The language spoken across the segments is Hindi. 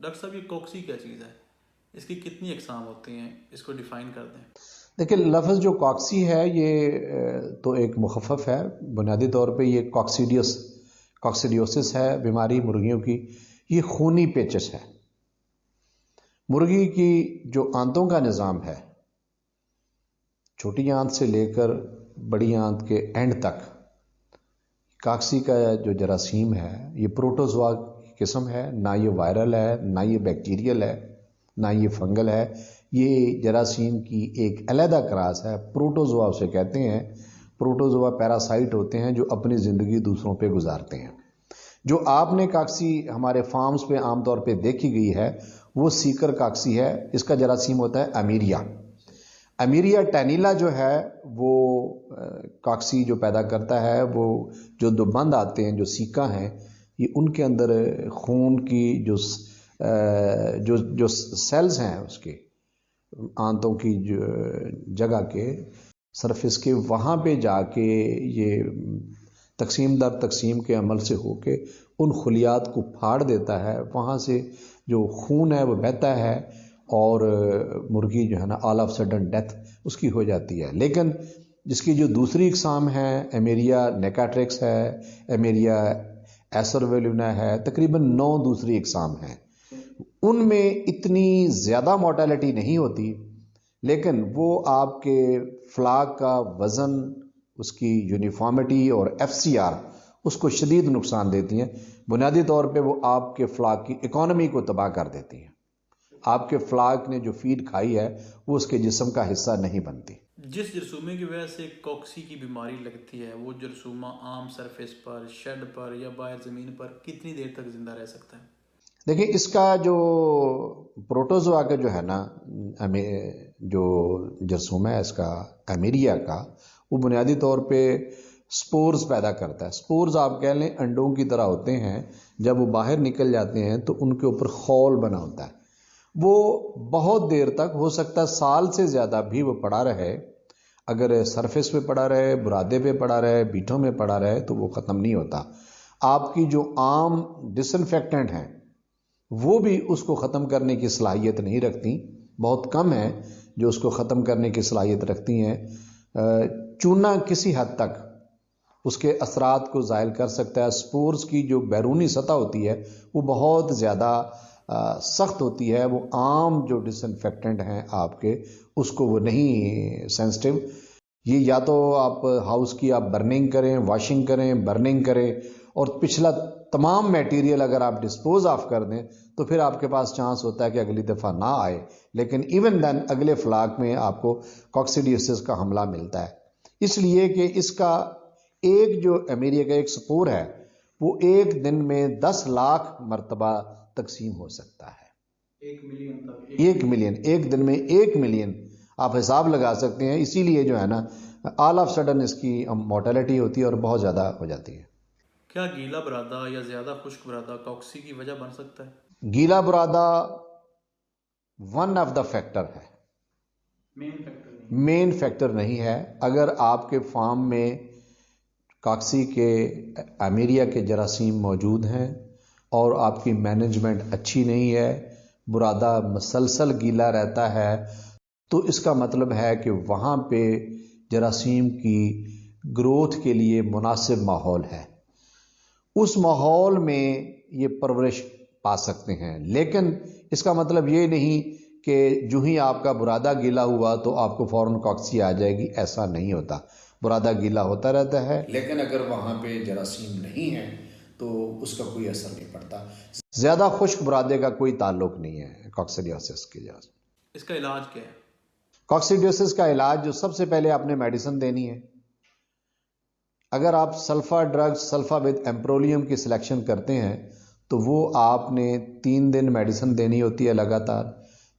डॉक्टर साहब ये कॉक्सी क्या चीज़ है, इसकी कितनी अकसाम होती हैं, इसको डिफाइन कर दें। देखिए, लफ्ज़ जो कॉक्सी है ये तो एक मुखफ़फ़ है। बुनियादी तौर पे ये कॉक्सीडियोसिस है बीमारी मुर्गियों की। ये खूनी पेचिश है। मुर्गी की जो आंतों का निज़ाम है, छोटी आंत से लेकर बड़ी आंत के एंड तक, कॉक्सी का जो जरासीम है ये प्रोटोजोआ की किस्म है। ना ये वायरल है, ना ये बैक्टीरियल है, ना ये फंगल है। ये जरासीम की एक अलहदा क्लास है, प्रोटोजोआ उसे कहते हैं। प्रोटोजोआ पैरासाइट होते हैं जो अपनी ज़िंदगी दूसरों पे गुजारते हैं। जो आपने कॉक्सी हमारे फार्म्स पे आमतौर पे देखी गई है वो सीकर कॉक्सी है। इसका जरासीम होता है अमीरिया। अमीरिया टैनिला जो है वो कॉक्सी जो पैदा करता है, वो जो दुबंद आते हैं, जो सीका हैं, ये उनके अंदर खून की जो सेल्स हैं उसके आंतों की जो जगह के सरफेस के, वहाँ पे जाके ये तकसीम दर तकसीम के अमल से होके उन खुलियात को फाड़ देता है। वहाँ से जो खून है वो बहता है और मुर्गी जो है ना ऑल ऑफ सडन डेथ उसकी हो जाती है। लेकिन जिसकी जो दूसरी इकसाम है, एमेरिया नेकाट्रिक्स है, एमेरिया एसरवेलुना है, तकरीबन 9 दूसरी इकसाम हैं। उनमें इतनी ज़्यादा मोर्टेलिटी नहीं होती, लेकिन वो आपके फ्लाक का वज़न, उसकी यूनिफॉर्मिटी और एफसीआर उसको शदीद नुकसान देती हैं। बुनियादी तौर पे वो आपके फ्लाक की इकोनॉमी को तबाह कर देती हैं। आपके फ्लाक ने जो फीड खाई है वो उसके जिस्म का हिस्सा नहीं बनती। जिस जरसूमे की वजह से कॉक्सी की बीमारी लगती है, वो जरसूमा आम सरफेस पर, शेड पर या बाहर ज़मीन पर कितनी देर तक ज़िंदा रह सकता है। देखिए, इसका जो प्रोटोजोआ का जो है ना, जो जरसूमा है इसका अमीरिया का, वो बुनियादी तौर पे स्पोर्स पैदा करता है। स्पोर्स आप कह लें अंडों की तरह होते हैं। जब वो बाहर निकल जाते हैं तो उनके ऊपर खौल बना होता है। वो बहुत देर तक, हो सकता है साल से ज़्यादा भी वो पड़ा रहे। अगर सरफेस पे पड़ा रहे, बुरादे पे पड़ा रहे, बीठों में पड़ा रहे तो वो ख़त्म नहीं होता। आपकी जो आम डिसइंफेक्टेंट हैं वो भी उसको ख़त्म करने की सलाहियत नहीं रखती। बहुत कम है जो उसको ख़त्म करने की सलाहियत रखती हैं। चूना किसी हद तक उसके असरात को ज़ायल कर सकता है। स्पोर्स की जो बैरूनी सतह होती है वो बहुत ज़्यादा सख्त होती है। वो आम जो डिसइंफेक्टेंट हैं आपके, उसको वो नहीं सेंसिटिव। ये या तो आप हाउस की आप बर्निंग करें, वॉशिंग करें, बर्निंग करें, और पिछला तमाम मटेरियल अगर आप डिस्पोज ऑफ कर दें तो फिर आपके पास चांस होता है कि अगली दफ़ा ना आए। लेकिन इवन देन अगले फ्लाक में आपको कॉक्सीडियोसिस का हमला मिलता है। इसलिए कि इसका एक जो अमेरिका का एक स्पोर है वो एक दिन में 10 लाख मरतबा तकसीम हो सकता है। 1 मिलियन, एक दिन में 1 मिलियन आप हिसाब लगा सकते हैं। इसीलिए जो है ना ऑल ऑफ सडन इसकी मोर्टेलिटी होती है और बहुत ज़्यादा हो जाती है। क्या गीला बुरादा या ज़्यादा खुश्क बुरादा कॉक्सी की वजह बन सकता है। गीला बुरादा वन ऑफ द फैक्टर है, मेन फैक्टर नहीं है। अगर आपके फार्म में कॉक्सी के अमीरिया के जरासीम मौजूद हैं और आपकी मैनेजमेंट अच्छी नहीं है, बुरादा मसलसल गीला रहता है, तो इसका मतलब है कि वहाँ पे जरासीम की ग्रोथ के लिए मुनासिब माहौल है। उस माहौल में ये परवरिश पा सकते हैं। लेकिन इसका मतलब ये नहीं कि जो ही आपका बुरादा गीला हुआ तो आपको फ़ौरन कॉक्सी आ जाएगी, ऐसा नहीं होता। बुरादा गीला होता रहता है, लेकिन अगर वहाँ पे जरासीम नहीं है तो उसका कोई असर नहीं पड़ता। ज़्यादा खुश्क बुरादे का कोई ताल्लुक नहीं है कॉक्सीडियोसिस के जरा। इसका इलाज क्या है। कॉक्सीडियोसिस का इलाज, जो सबसे पहले आपने मेडिसिन देनी है। अगर आप सल्फा ड्रग्स, सल्फा विद एम्प्रोलियम की सिलेक्शन करते हैं तो वो आपने 3 दिन मेडिसिन देनी होती है लगातार,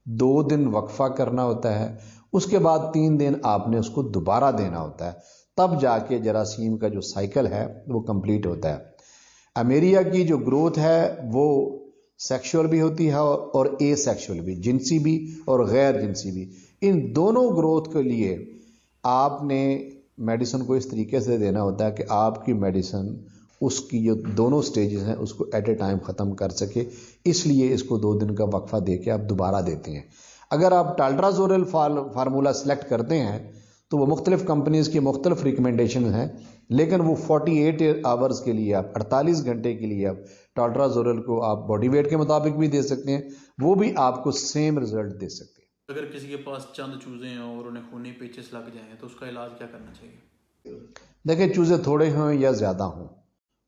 2 दिन वक्फा करना होता है, उसके बाद 3 दिन आपने उसको दोबारा देना होता है। तब जाके जरासीम का जो साइकिल है वो कंप्लीट होता है। अमेरिया की जो ग्रोथ है वो सेक्सुअल भी होती है और ए सेक्सुअल भी, जिनसी भी और गैर जिनसी भी। इन दोनों ग्रोथ के लिए आपने मेडिसिन को इस तरीके से देना होता है कि आपकी मेडिसिन उसकी जो दोनों स्टेजेस हैं उसको एट ए टाइम ख़त्म कर सके, इसलिए इसको 2 दिन का वक्फा दे के आप दोबारा देते हैं। अगर आप टाल्ट्राज़ोरल फार्मूला सेलेक्ट करते हैं तो वो मुख्तलिफ़ कंपनीज़ की मुख्तलिफ रिकमेंडेशन हैं, लेकिन वो 48 आवर्स के लिए आप 48 घंटे के लिए आप टाल्ट्राज़ोरल को आप बॉडी वेट के मुताबिक भी दे सकते हैं, वो भी आपको सेम रिजल्ट दे सकते हैं। अगर किसी के पास चंद चूजे हैं और उन्हें खूनी पेचिश लग जाएं तो उसका इलाज क्या करना चाहिए? देखिए, चूज़े थोड़े हों या ज़्यादा हों,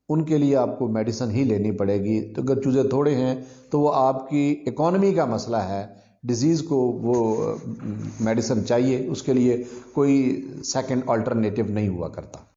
उनके लिए आपको मेडिसिन ही लेनी पड़ेगी। तो अगर चूज़े थोड़े हैं तो वो आपकी इकोनॉमी का मसला है, डिजीज़ को वो मेडिसिन चाहिए, उसके लिए कोई सेकंड अल्टरनेटिव नहीं हुआ करता।